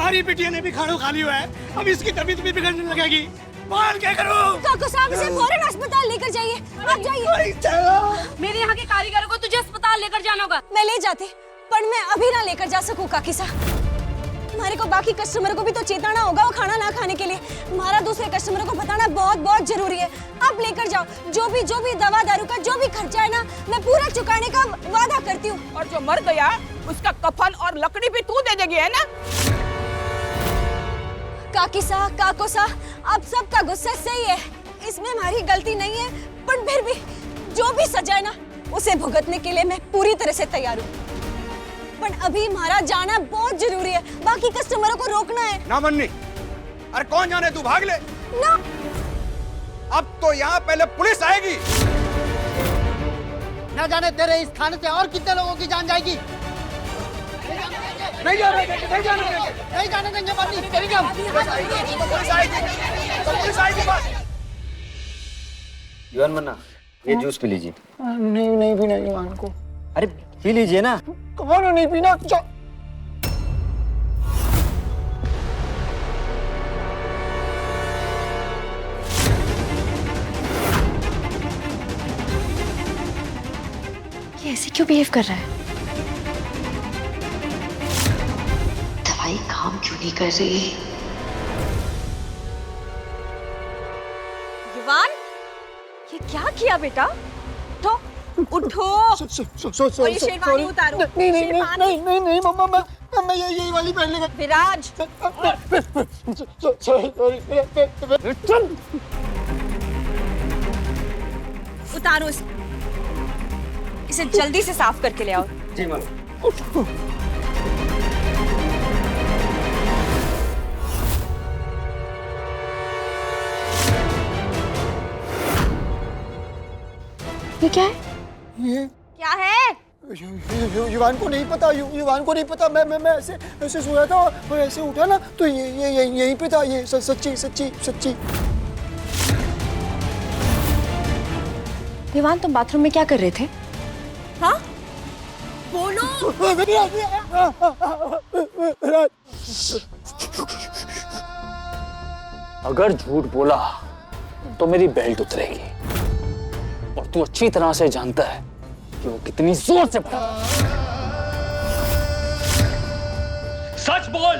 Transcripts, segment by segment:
हमारी बिटिया ने भी खाना खा लिया है, अब इसकी तबीयत भी बिगड़ने लगेगी। बोल क्या करूं? काकू साहब इसे फौरन अस्पताल लेकर जाइए। आप जाइए। मेरे यहाँ के कारीगरों को तुझे अस्पताल लेकर जाना होगा। मैं ले जाती, पर मैं अभी ना लेकर जा सकूं काकी साहब। हमारे को बाकी कस्टमरों को भी तो चेताना होगा वो खाना ना खाने के लिए। हमारा दूसरे कस्टमरों को बताना बहुत बहुत जरूरी है। आप लेकर जाओ, जो भी दवा दारू का जो भी खर्चा है ना, मैं पूरा चुकाने का वादा करती हूँ। और जो मर गया उसका कफन और लकड़ी भी तू दे देगी, है ना? काकी साहब, काको साहब, आप सबका गुस्सा सही है, इसमें हमारी गलती नहीं है, पर फिर भी जो भी सजा है ना, उसे भुगतने के लिए मैं पूरी तरह से तैयार हूँ। पर अभी हमारा जाना बहुत जरूरी है, बाकी कस्टमरों को रोकना है। ना मन्नी, अरे कौन जाने, तू भाग ले ना। अब तो यहाँ पहले पुलिस आएगी। ना जाने तेरे इस खाने से और कितने लोगों की जान जाएगी। नहीं जाने देंगे, नहीं जाने देंगे, नहीं जाने देंगे मन्नी। पुलिस आएगी बस। युवान मन्ना, ये जूस पी लीजिए। नहीं पीना युवान को। अरे पी लीजिए ना। कौन नहीं पीना? ये ऐसे क्यों बिहेव कर रहा है? दवाई काम क्यों नहीं कर रही? युवान, ये क्या किया बेटा? उठो, और ये शेरवानी उतारो। नहीं मम्मा, मैं यही वाली पहन लेगा। विराज, उतारो इसे जल्दी से साफ करके ले आओ। जी मैम। ये क्या है? ये क्या है? युवान को नहीं पता, युवान को नहीं पता। मैं ऐसे सोया था और ऐसे उठा ना, तो ये यहीं पे था। ये सच्ची। विवान, तुम बाथरूम में क्या कर रहे थे? हाँ? बोलो। अगर झूठ बोला तो मेरी बेल्ट उतरेगी, और तू अच्छी तरह से जानता है कि वो कितनी जोर से पड़ा। सच बोल।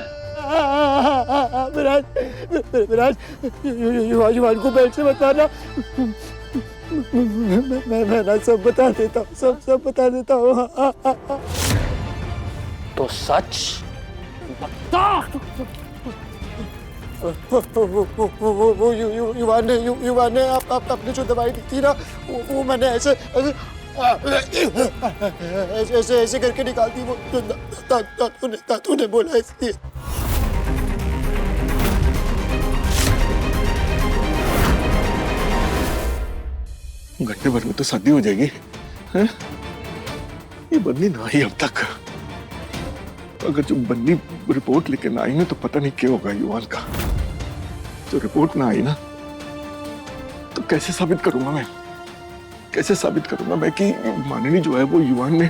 विराज, युवान को बेल्ट से बताना। मैं ना सब बता देता हूँ, सब बता देता हूँ। तो सच बता। वो युवान ने आपने जो दवाई दी थी ना, वो मैंने ऐसे करके निकाल दी। वो दादू ने बोला, इसलिए। घंटे भर में तो शादी हो जाएगी, हैं? ये बन्नी ना आई अब तक। अगर जो बन्नी रिपोर्ट लेके ना आई ना, तो पता नहीं क्या होगा युवान का। जो रिपोर्ट ना आई ना, तो कैसे साबित करूंगा मैं? कैसे साबित करूंगा मैं कि माननी जो है वो युवान ने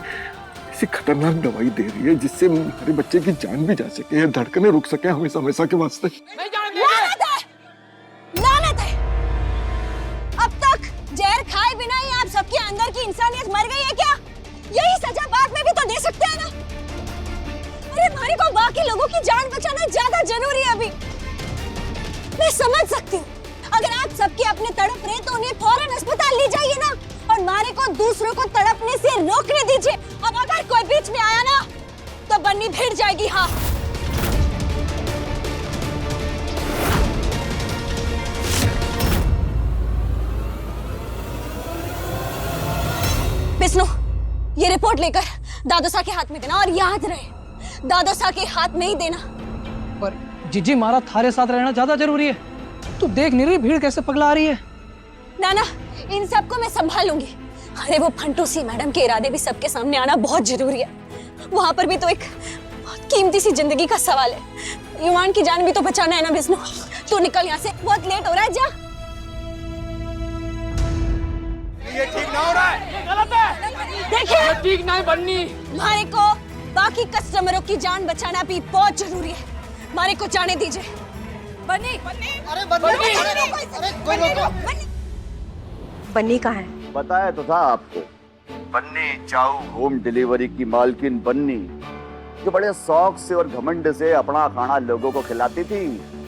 ऐसी खतरनाक दवाई दे रही है जिससे हमारे बच्चे की जान भी जा सके, धड़कने रुक सके हमेशा के वास्ते। लानत है! अब तक जहर खाए बिना ही आप सबके अंदर की इंसानियत मर गई है क्या? यही सजा बाद में भी तो दे सकते हैं ना? अरे हमारे को बाकी लोगों की जान बचाना ज्यादा जरूरी है अभी। मैं समझ सकती हूँ, अगर आप सबके अपने तड़प रहे तो उन्हें फौरन अस्पताल ले जाइए ना, और मारे को दूसरों को तड़पने से रोकने दीजिए। अब अगर कोई बीच में आया ना, तो बन्नी भिड़ जाएगी। हाँ, विष्णु, ये रिपोर्ट लेकर दादोसा के हाथ में देना, और याद रहे दादोसा के हाथ में ही देना। पर जीजी, मारा थारे साथ रहना ज्यादा जरूरी है। तू देख नहीं रही भीड़ कैसे पगला रही है? नाना, इन सबको मैं संभाल लूंगी। अरे वो फंटू सी मैडम के इरादे भी सबके सामने आना बहुत जरूरी है। वहां पर भी तो एक बहुत कीमती सी जिंदगी का सवाल है। युवान की जान भी तो बचाना है ना विष्णु। तू निकल यहाँ से, बहुत लेट हो रहा है। जा। ये ठीक ना हो रहा है, ये गलत है। देखिए, ठीक नहीं बन्नी। हमारे को बाकी कस्टमरों की जान बचाना भी बहुत जरूरी है। मारे को जाने दीजिए। बन्नी अरे बन्नी, अरे कोई रोको। बन्नी कहाँ है? बताया तो था आपको, बन्नी चाऊ होम डिलीवरी की मालकिन बन्नी, जो बड़े शौक से और घमंड से अपना खाना लोगों को खिलाती थी,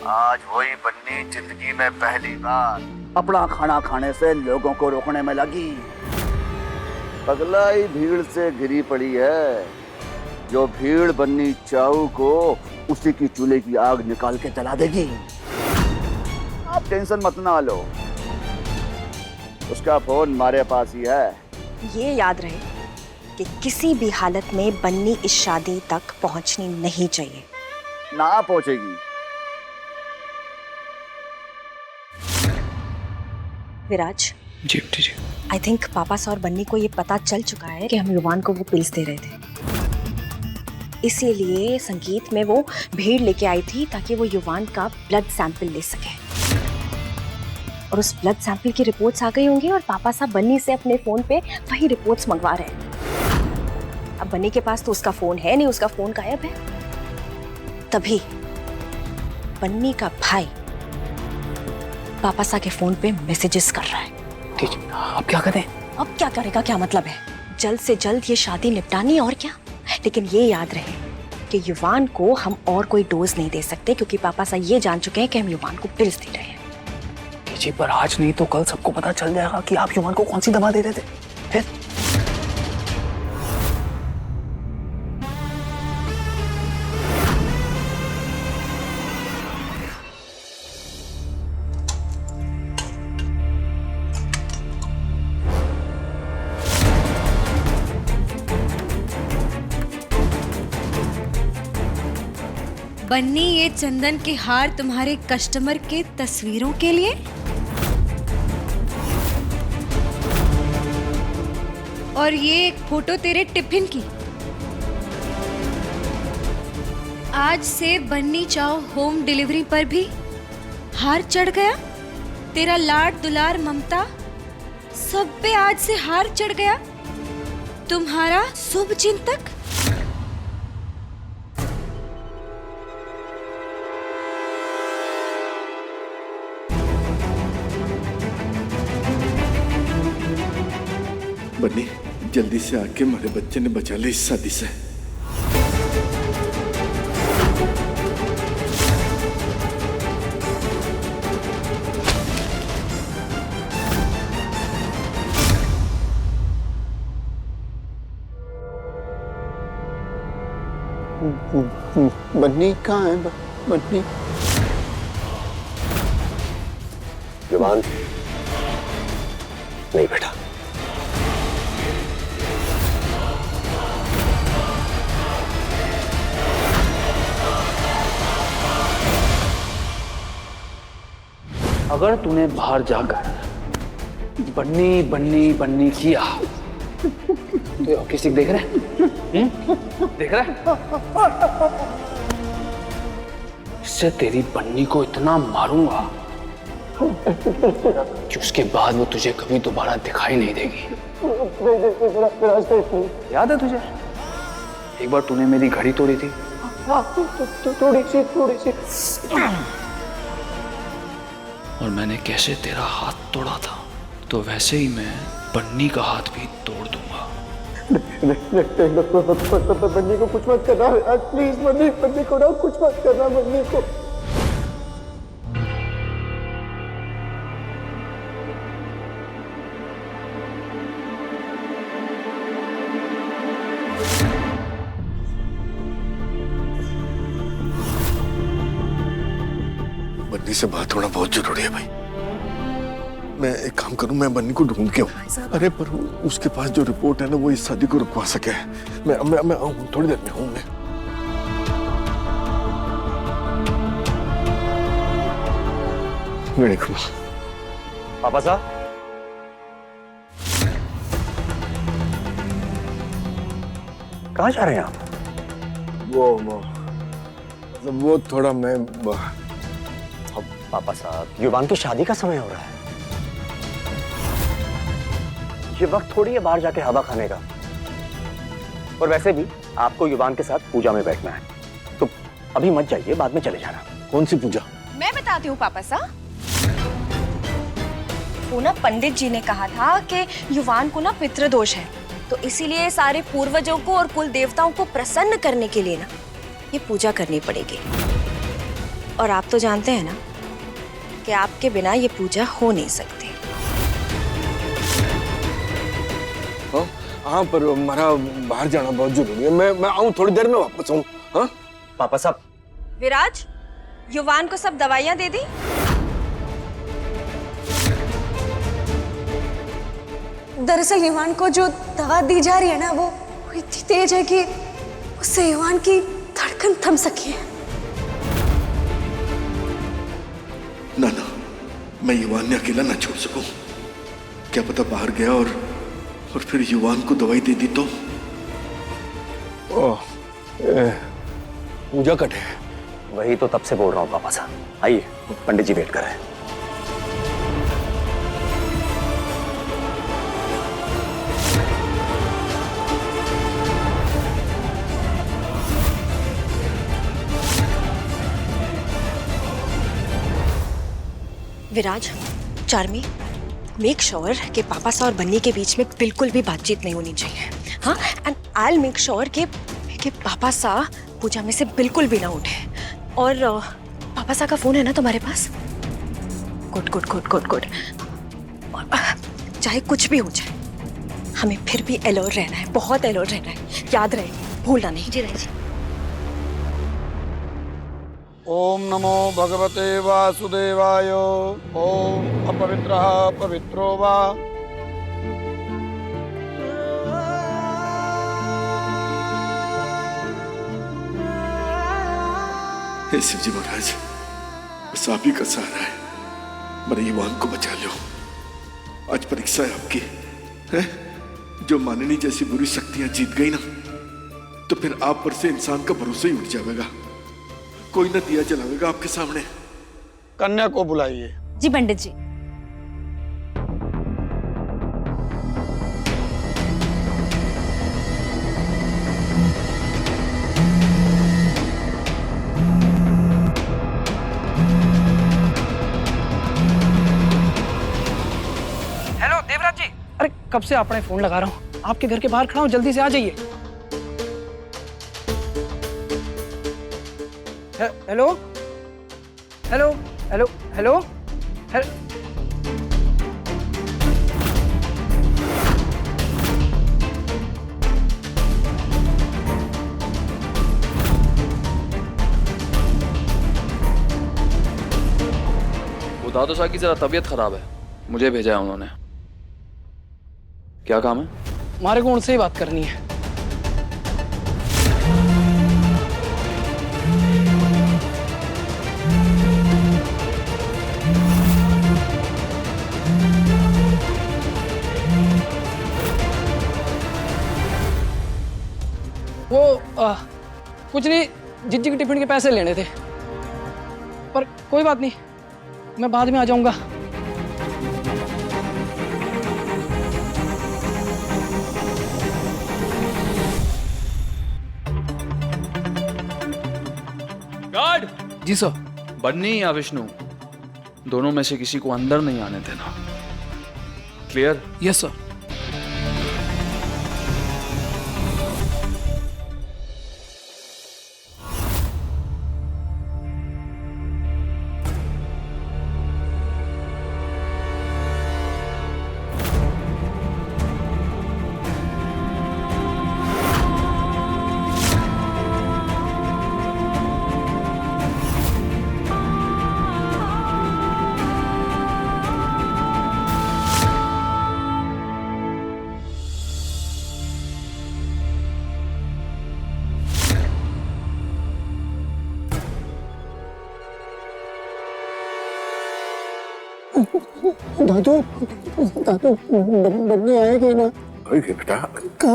आज वही बन्नी जिंदगी में पहली बार अपना खाना खाने से लोगों को रोकने में लगी। पगलाई भीड़ से घिरी पड़ी है, जो भीड़ बन्नी चाऊ को उसी की चूल्हे की आग निकाल के जला देगी। आप टेंशन मत ना लो, उसका फोन हमारे पास ही है। ये याद रहे कि किसी भी हालत में बन्नी इस शादी तक पहुंचनी नहीं चाहिए। ना पहुंचेगी। विराज जी जी। आई थिंक पापा और बन्नी को ये पता चल चुका है कि हम युवान को वो पिल्स दे रहे थे, इसीलिए संगीत में वो भीड़ लेके आई थी ताकि वो युवान का ब्लड सैंपल ले सके। और उस ब्लड सैंपल की रिपोर्ट्स आ गई होंगी और पापा साहब बन्नी से अपने फोन पे वही रिपोर्ट्स मंगवा रहे हैं। अब बन्नी के पास तो उसका फोन है नहीं, उसका फोन गायब है। तभी बन्नी का भाई पापा साहब के फोन पे मैसेजेस कर रहा है। ठीक, अब क्या करें? अब क्या करेगा क्या मतलब है? जल्द से जल्द ये शादी निपटानी और क्या। लेकिन ये याद रहे कि युवान को हम और कोई डोज नहीं दे सकते, क्योंकि पापा साहब ये जान चुके हैं कि हम युवान को पिल्स दे रहे हैं। जी, पर आज नहीं तो कल सबको पता चल जाएगा कि आप युवान को कौन सी दवा दे रहे थे। फिर बन्नी, ये चंदन के हार तुम्हारे कस्टमर के तस्वीरों के लिए? और ये एक फोटो तेरे टिफिन की। आज से बन्नी चाओ होम डिलीवरी पर भी हार चढ़ गया। तेरा लाड दुलार ममता सब पे आज से हार चढ़ गया। तुम्हारा शुभ चिंतक। बन्नी, जल्दी से आके हमारे बच्चे ने बचा ले इस शादी से। बन्नी कहाँ है? बन्नी युवान नहीं बेटा। अगर तूने बाहर जाकर बन्नी बन्नी बन्नी किया तो किसी देख रहे हैं? देख रहा है? इससे तेरी बन्नी को इतना मारूंगा कि उसके बाद वो तुझे कभी दोबारा दिखाई नहीं देगी। याद है तुझे एक बार तूने मेरी घड़ी तोड़ी थी? थोड़ी सी। और मैंने कैसे तेरा हाथ तोड़ा था, तो वैसे ही मैं बन्नी का हाथ भी तोड़ दूंगा। बन्नी को कुछ मत करना प्लीज। बन्नी को ना कुछ मत करना। बन्नी को बन्नी से बात होना बहुत जरूरी है भाई। मैं एक काम करूं, मैं बन्नी को ढूंढ के आऊं। अरे पर उसके पास जो रिपोर्ट है ना, वो इस शादी को रुकवा सके। मैं आऊं, थोड़ी देर में हूं मैं। पापा साहब, कहाँ जा रहे हैं आप? वो थोड़ा मैं पापा साहब, युवान की शादी का समय हो रहा है। ये वक्त थोड़ी है बाहर जाके हवा खाने का। और वैसे भी आपको युवान के साथ पूजा में बैठना है, तो अभी मत जाइए, बाद में चले जाना। कौन सी पूजा? मैं बताती हूँ पापा साहब। वो ना पंडित जी ने कहा था कि युवान को ना पितृदोष है, तो इसीलिए सारे पूर्वजों को और कुल देवताओं को प्रसन्न करने के लिए ना ये पूजा करनी पड़ेगी। और आप तो जानते हैं ना कि आपके बिना ये पूजा हो नहीं सकती। हाँ, पर हमारा बाहर जाना बहुत जरूरी है। मैं आऊँ, थोड़ी देर में वापस आऊँ। हाँ पापा साहब। विराज, युवान को सब दवाइयां दे दी? दरअसल युवान को जो दवा दी जा रही है ना, वो इतनी तेज है कि उससे युवान की धड़कन थम सकी है। ना, मैं युवान ने अकेला ना छोड़ सकूं। क्या पता बाहर गया और फिर युवान को दवाई दे दी तो। पूजा कट है। वही तो तब से बोल रहा हूँ पापा साहब। आइए, पंडित जी वेट कर रहे हैं। विराज, चार्मी, मेक श्योर कि पापा सा और बन्नी के बीच में बिल्कुल भी बातचीत नहीं होनी चाहिए। हाँ, and I will make sure कि पापा सा पूजा में से बिल्कुल भी ना उठे। और पापा सा का फोन है ना तुम्हारे पास? Good good good good good. चाहे कुछ भी हो जाए, हमें फिर भी अलर्ट रहना है, बहुत अलर्ट रहना है। याद रहे, भूलना नहीं। जी जी। ओम नमो भगवते वासुदेवाय। ओम अपवित्रः पवित्रो वा। हे शिव जी महाराज, बस आप ही का सहारा है। मेरे युवान को बचा लो। आज परीक्षा है आपकी, है? जो माननी जैसी बुरी शक्तियां जीत गई ना, तो फिर आप पर से इंसान का भरोसा ही उठ जाएगा। कोई न दिया जलावेगा आपके सामने। कन्या को बुलाइए। जी पंडित जी। हेलो देवराज जी। अरे कब से आपने फोन लगा रहा हूँ, आपके घर के बाहर खड़ा हूँ, जल्दी से आ जाइए। Hello hello hello hello hello. बता दो साकी, जरा तबीयत खराब है, मुझे भेजा है उन्होंने। क्या काम है? हमारे को उनसे ही बात करनी है। वो कुछ नहीं, जिज्जी की टिफिन के पैसे लेने थे, पर कोई बात नहीं, मैं बाद में आ जाऊंगा। गार्ड! जी सर। बन्नी या विष्णु, दोनों में से किसी को अंदर नहीं आने देना। क्लियर? Yes sir. दादू, दादू, बन्नी आएगी ना? आएगी बेटा,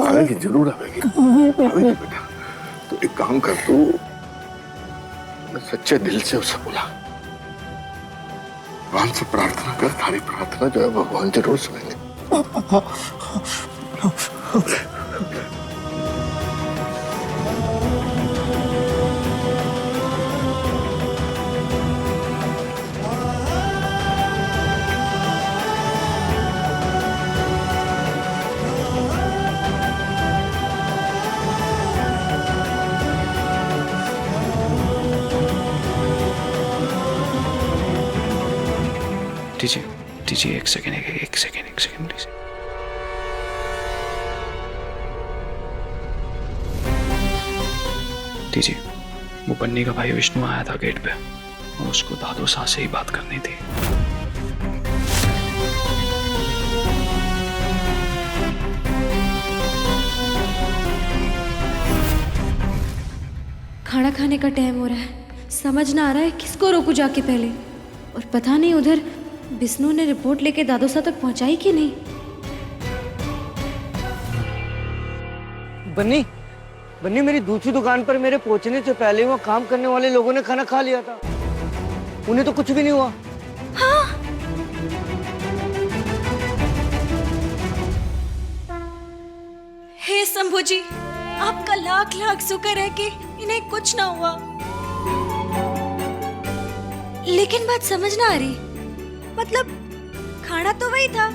आएगी, जरूर आएगी। आएगी बेटा। तो एक काम कर, तू सच्चे दिल से उसे बुला, भगवान से प्रार्थना कर। थारी प्रार्थना जो है भगवान जरूर सुनेंगे। दीजिए एक सेकेंड प्लीज। दीजिए, वो बन्नी का भाई विष्णु आया था गेट पे और उसको दादू सा से ही बात करनी थी। खाना खाने का टाइम हो रहा है, समझ ना आ रहा है किसको रोकूं जाके पहले। और पता नहीं उधर विष्णु ने रिपोर्ट लेके दादोसा तक पहुंचाई कि नहीं। बन्नी बन्नी, मेरी दूसरी दुकान पर मेरे पहुंचने से पहले वहाँ काम करने वाले लोगों ने खाना खा लिया था, उन्हें तो कुछ भी नहीं हुआ। हाँ। हे शंभू जी, आपका लाख लाख शुक्र है कि इन्हें कुछ ना हुआ। लेकिन बात समझ ना आ रही, मतलब खाना तो वही था।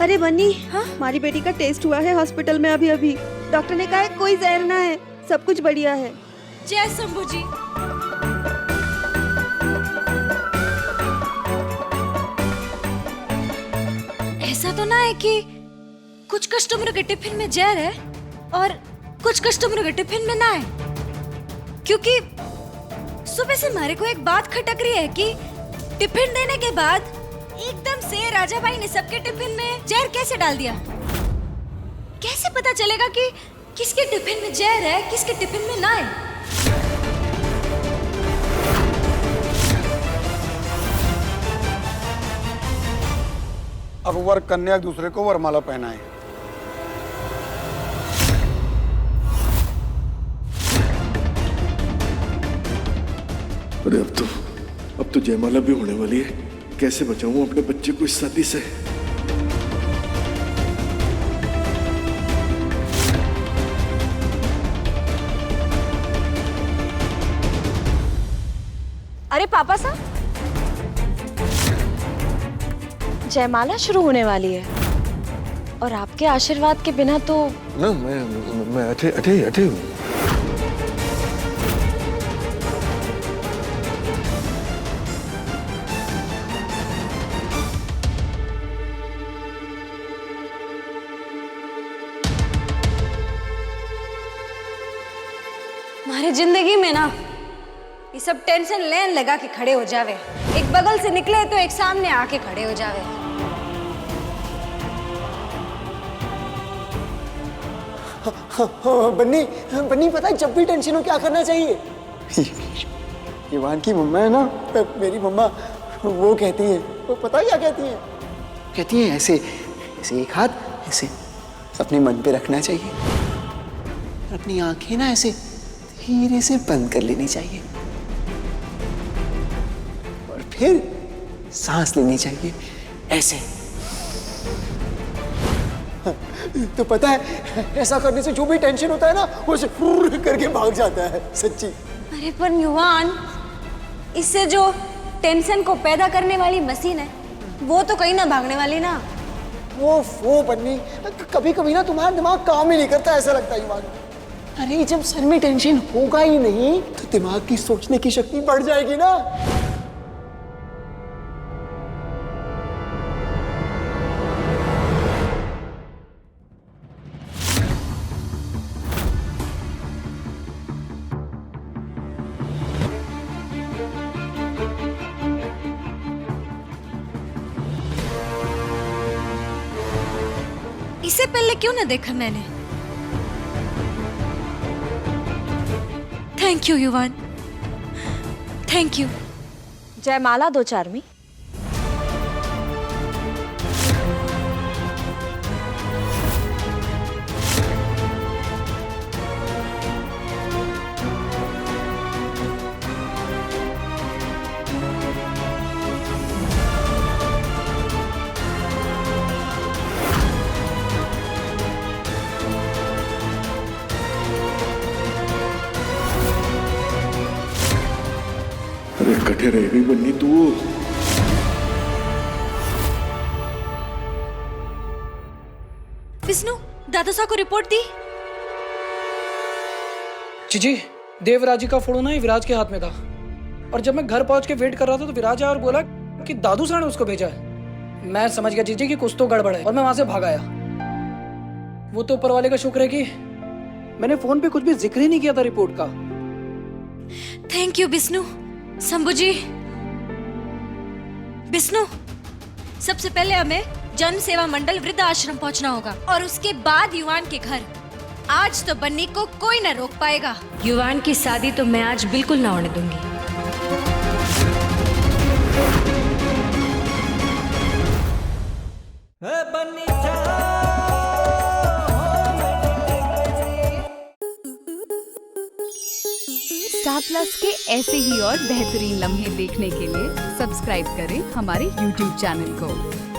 अरे बन्नी, हाँ? हमारी बेटी का टेस्ट हुआ है हॉस्पिटल में अभी। डॉक्टर ने कहा है कोई जहर ना है, सब कुछ बढ़िया है। जय शंभू जी। ऐसा तो ना है कि कुछ कस्टमर के टिफिन में जहर है और कुछ कस्टमर के टिफिन में ना है, क्योंकि सुबह से हमारे को एक बात खटक रही है कि टिफिन देने के बाद एकदम से राजा भाई ने सबके टिफिन में जहर कैसे डाल दिया। कैसे पता चलेगा कि किसके टिफिन में जहर है, किसके टिफिन में ना है। अब वर कन्या एक दूसरे को वरमाला पहनाए। अरे अब तो जयमाला भी होने वाली है, कैसे बचाऊं अपने बच्चे को इस शादी से। अरे पापा साहब, जयमाला शुरू होने वाली है और आपके आशीर्वाद के बिना तो ना मैं अठे हूँ। हमारी जिंदगी में ना ये सब टेंशन लेन लगा के खड़े हो जावे, एक बगल से निकले तो एक सामने आके खड़े हो जावे। बन्नी पता है जब भी टेंशन हो क्या करना चाहिए? ईवान की मम्मा है ना, मेरी मम्मा, वो कहती है, वो पता है क्या कहती है? कहती है ऐसे ऐसे एक हाथ ऐसे अपने मन पे रखना चाहिए और अपनी आंखें ना ऐसे धीरे से बंद कर लेनी चाहिए और फिर सांस लेनी चाहिए ऐसे। तो पता है ऐसा करने से जो भी टेंशन होता है ना वो ऐसे फुर करके भाग जाता है, सच्ची। अरे पर युवान, इससे जो टेंशन को पैदा करने वाली मशीन है वो तो कहीं ना भागने वाली ना। वो बन्नी, कभी कभी ना तुम्हारा दिमाग काम ही नहीं करता, ऐसा लगता है युवान। अरे जब सर में टेंशन होगा ही नहीं तो दिमाग की सोचने की शक्ति बढ़ जाएगी ना। इससे पहले क्यों ना देखा मैंने। थैंक यू युवान, थैंक यू। जयमाला दो चारमी। अरे कटे रह गई बन्नी तू। विष्णु, दादा साहब को रिपोर्ट दी? जी, देवराज जी का फोन ना विराज के हाथ में था और जब मैं घर पहुंच के वेट कर रहा था तो विराज आया और बोला कि दादू सर ने उसको भेजा है। मैं समझ गया जीजी कि कुछ तो गड़बड़ है और मैं वहां से भाग आया। वो तो ऊपर वाले का शुक्र है कि मैंने फोन पे कुछ भी जिक्र ही नहीं किया था रिपोर्ट का। Thank you Vishnu. शंभू जी, विष्णु, सबसे पहले हमें जन सेवा मंडल वृद्ध आश्रम पहुंचना होगा और उसके बाद युवान के घर। आज तो बन्नी को कोई न रोक पाएगा। युवान की शादी तो मैं आज बिल्कुल ना होने दूंगी। स्टार प्लस के ऐसे ही और बेहतरीन लम्हे देखने के लिए सब्सक्राइब करें हमारे YouTube चैनल को।